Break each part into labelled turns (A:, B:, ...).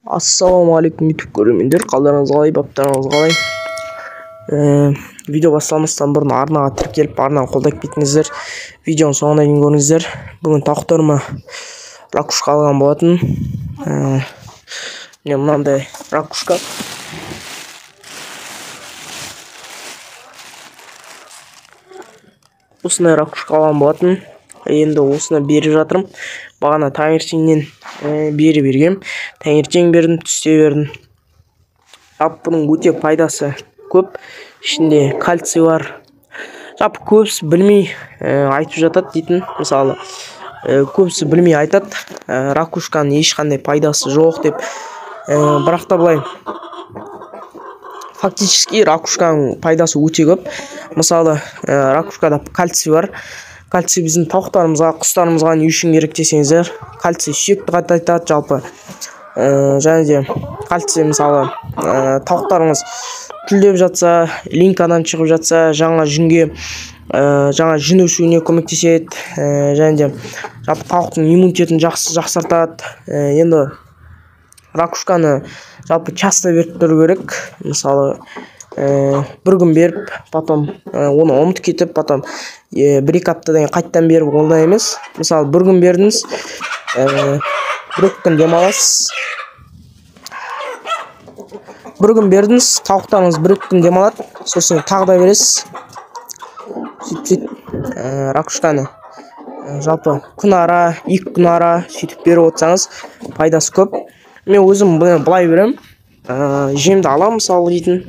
A: Ассалаумағалейкум YouTube көрермендер, қалдарыңыз қалай, баптарыңыз қалай? Видео басталмастан бұрын арнаға тіркеліп, арнаны қолдап кетіңіздер. Видеоның соңына дейін көріңіздер. Бүгін тауықтарыма ракушка алған болатын. Міне мынандай ракушка. Осындай ракушка алған болатын. Енді осыны беріп жатырмын. Бағана таңертеңнен бері бергем. Таңертең бердім, түсте бердім. Бұның өте пайдасы көп. Ішінде кальций бар. Жалпы көбісі білмей айтып жатады дейтін. Мысалы, көбісі білмей айтады, ракушканың ешқандай пайдасы жоқ деп. Бірақ та былай, фактически ракушканың пайдасы өте көп. Мысалы, ракушкада кальций бар. Кальций біздің тауықтарымызға, құстарымызға не үшін керек десеңіздер, кальций сүйекті қатайтады жалпы. Және де кальций мысалы тауықтарыңыз түлдеп жатса, линкадан шығып жатса, жаңа жүн өсуіне көмектеседі. Және де жалпы тауықтың иммунитетін жақсартады. Енді ракушканы жалпы часто беріп тұру керек. Мысалы бір күн беріп, потом оны ұмытып кетіп, потом бір-екі аптадан қайттан беріп ондай емес. Мысалы бір күн бердіңіз, бір-екі күн демаласыз. Бір күн бердіңіз, тауықтарыңыз бір-екі күн демалады, сосын тағы да бересіз. Сөйтіп ракушканы жалпы күн ара, 2 күн ара сөйтіп беріп отырсаңыз пайдасы көп. Мен өзім былай берем, жемді алам мысалы дейтін.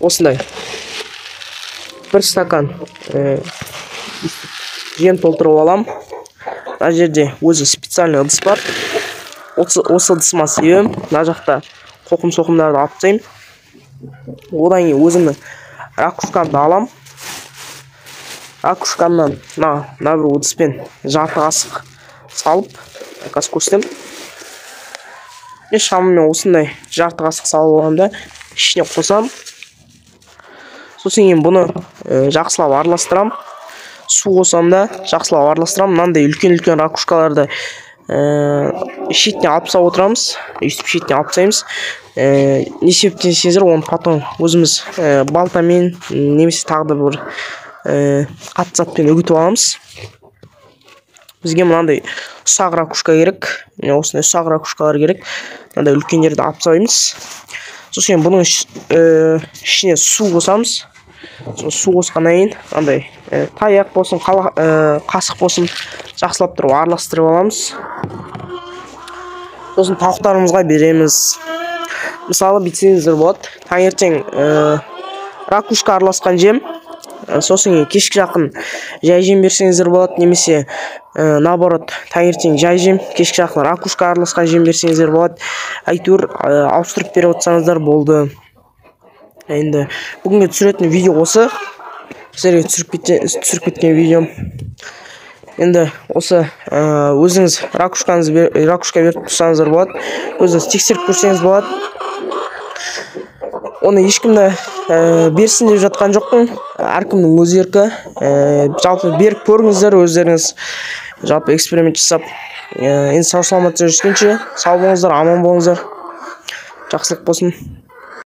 A: Осындай бір стакан жем толтырып алам. Мына жерде өзі специальный ыдыс бар. Осы ыдысыма себем. Мына жақта қоқым-соқымдарды алып тастаймын. Одан кейін өзімнің ракушкамды алам. Ракушкамнан мына бір ыдыспен жарты қасық салып, қазір көрсетем. Мен шамамен осындай жарты қасық салып аламын да, ішіне қосам. Сосын кейін бұны жақсылап араластырам. Су қосам да, жақсылап араластырам. Мынандай үлкен-үлкен ракушкаларды шетіне алып тастап отырамыз. Өйстіп шетіне алып тастаймыз. Не себептен десеңіздер, оны потом өзіміз балтамен немесе тағы да бір қатты затпен үгітіп аламыз. Бізге мынандай ұсақ ракушка керек. Осындай ұсақ ракушкалар керек. Мынандай үлкендерді алып тастаймыз. Сосын бұның ішіне су қосамыз. Су қосқаннан кейін андай таяқ болсын, қасық болсын жақсылап тұрып араластырып аламыз. Сосын тауықтарымызға береміз. Мысалы бүйтсеңіздер болады. Таңертең ракушка араласқан жем, сосын кешкі жақын жай жем берсеңіздер болады, немесе наоборот, таңертең жай жем, кешкі жақын ракушка араласқан жем берсеңіздер болады. Әйтеуір ауыстырып беріп отырсаңыздар болды. Енді бүгінге түсіретін видео осы. Сіздерге түсіріп кеткен видеом. Енді осы өзіңіз ракушка беріп тұрсаңыздар болады. Өзіңіз тексеріп көрсеңіз болады. Оны ешкімді берсін деп жатқан жоқпын. Әркімнің өз еркі. Жалпы беріп көріңіздер өздеріңіз. Жалпы эксперимент жасап. Енді сау саламатта жүргенше сау болыңыздар, аман болыңыздар. Жақсылық болсын.